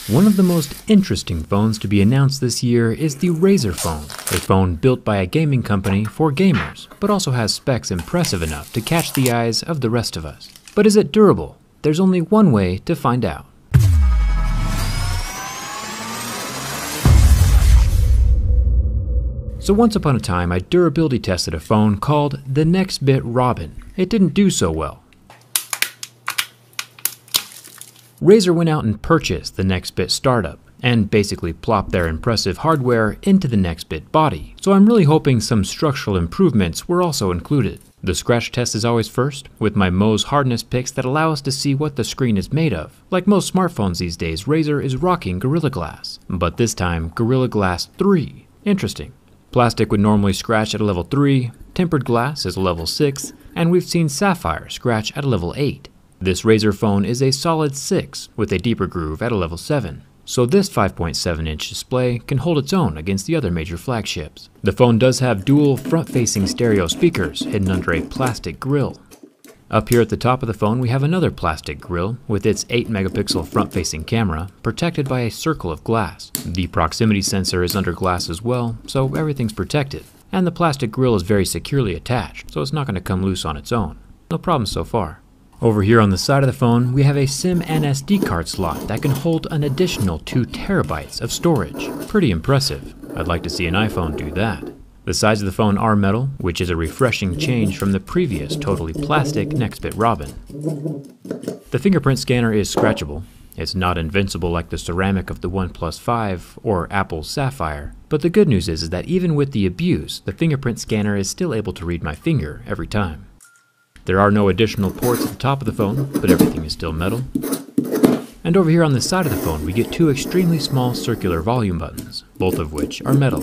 One of the most interesting phones to be announced this year is the Razer phone, a phone built by a gaming company for gamers, but also has specs impressive enough to catch the eyes of the rest of us. But is it durable? There's only one way to find out. So once upon a time, I durability tested a phone called the Nextbit Robin. It didn't do so well. Razer went out and purchased the Nextbit startup and basically plopped their impressive hardware into the Nextbit body. So I'm really hoping some structural improvements were also included. The scratch test is always first, with my Mohs hardness picks that allow us to see what the screen is made of. Like most smartphones these days, Razer is rocking Gorilla Glass, but this time Gorilla Glass 3. Interesting. Plastic would normally scratch at a level 3, tempered glass is a level 6, and we've seen sapphire scratch at a level 8. This Razer phone is a solid 6 with a deeper groove at a level 7. So this 5.7-inch display can hold its own against the other major flagships. The phone does have dual front-facing stereo speakers hidden under a plastic grille. Up here at the top of the phone we have another plastic grille with its 8-megapixel front-facing camera protected by a circle of glass. The proximity sensor is under glass as well, so everything's protected. And the plastic grille is very securely attached, so it's not going to come loose on its own. No problem so far. Over here on the side of the phone, we have a SIM and SD card slot that can hold an additional 2 terabytes of storage. Pretty impressive. I'd like to see an iPhone do that. The sides of the phone are metal, which is a refreshing change from the previous totally plastic Nextbit Robin. The fingerprint scanner is scratchable. It's not invincible like the ceramic of the OnePlus 5 or Apple's Sapphire, but the good news is that even with the abuse, the fingerprint scanner is still able to read my finger every time. There are no additional ports at the top of the phone, but everything is still metal. And over here on the side of the phone, we get 2 extremely small circular volume buttons, both of which are metal.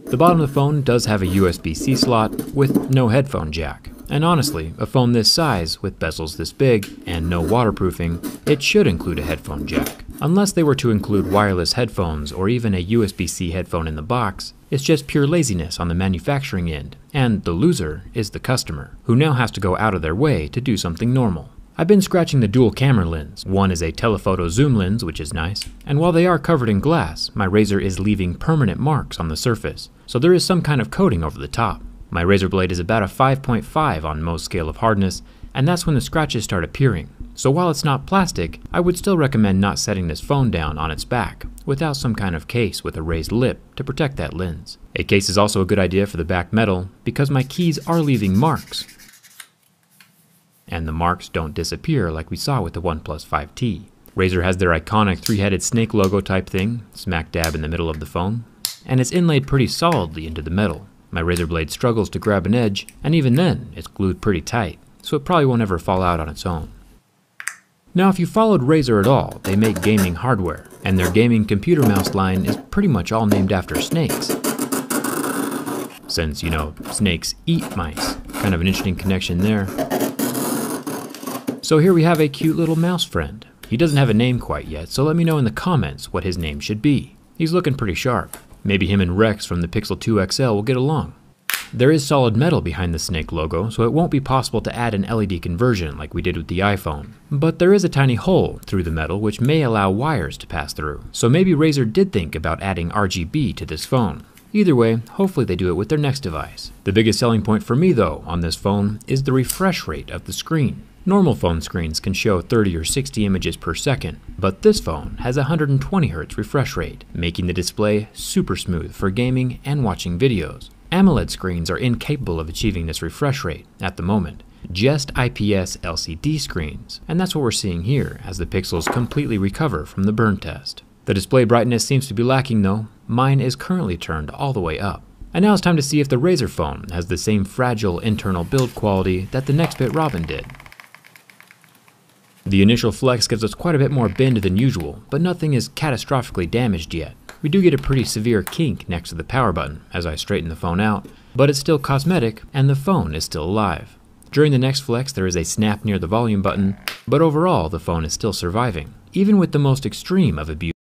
The bottom of the phone does have a USB-C slot with no headphone jack. And honestly, a phone this size, with bezels this big, and no waterproofing, it should include a headphone jack. Unless they were to include wireless headphones or even a USB-C headphone in the box, it's just pure laziness on the manufacturing end, and the loser is the customer, who now has to go out of their way to do something normal. I've been scratching the dual camera lens. One is a telephoto zoom lens, which is nice, and while they are covered in glass, my Razer is leaving permanent marks on the surface, so there is some kind of coating over the top. My Razer blade is about a 5.5 on Mohs scale of hardness, and that's when the scratches start appearing. So while it's not plastic, I would still recommend not setting this phone down on its back, without some kind of case with a raised lip to protect that lens. A case is also a good idea for the back metal, because my keys are leaving marks. And the marks don't disappear like we saw with the OnePlus 5T. Razer has their iconic 3-headed snake logo type thing, smack dab in the middle of the phone, and it's inlaid pretty solidly into the metal. My Razer blade struggles to grab an edge, and even then, it's glued pretty tight, so it probably won't ever fall out on its own. Now if you followed Razer at all, they make gaming hardware, and their gaming computer mouse line is pretty much all named after snakes. Since, you know, snakes eat mice. Kind of an interesting connection there. So here we have a cute little mouse friend. He doesn't have a name quite yet, so let me know in the comments what his name should be. He's looking pretty sharp. Maybe him and Rex from the Pixel 2 XL will get along. There is solid metal behind the snake logo, so it won't be possible to add an LED conversion like we did with the iPhone. But there is a tiny hole through the metal which may allow wires to pass through. So maybe Razer did think about adding RGB to this phone. Either way, hopefully they do it with their next device. The biggest selling point for me though on this phone is the refresh rate of the screen. Normal phone screens can show 30 or 60 images per second, but this phone has a 120 Hz refresh rate, making the display super smooth for gaming and watching videos. AMOLED screens are incapable of achieving this refresh rate at the moment, just IPS LCD screens, and that's what we're seeing here as the pixels completely recover from the burn test. The display brightness seems to be lacking though. Mine is currently turned all the way up. And now it's time to see if the Razer phone has the same fragile internal build quality that the Nextbit Robin did. The initial flex gives us quite a bit more bend than usual, but nothing is catastrophically damaged yet. We do get a pretty severe kink next to the power button as I straighten the phone out, but it's still cosmetic and the phone is still alive. During the next flex there is a snap near the volume button, but overall the phone is still surviving, even with the most extreme of abuse.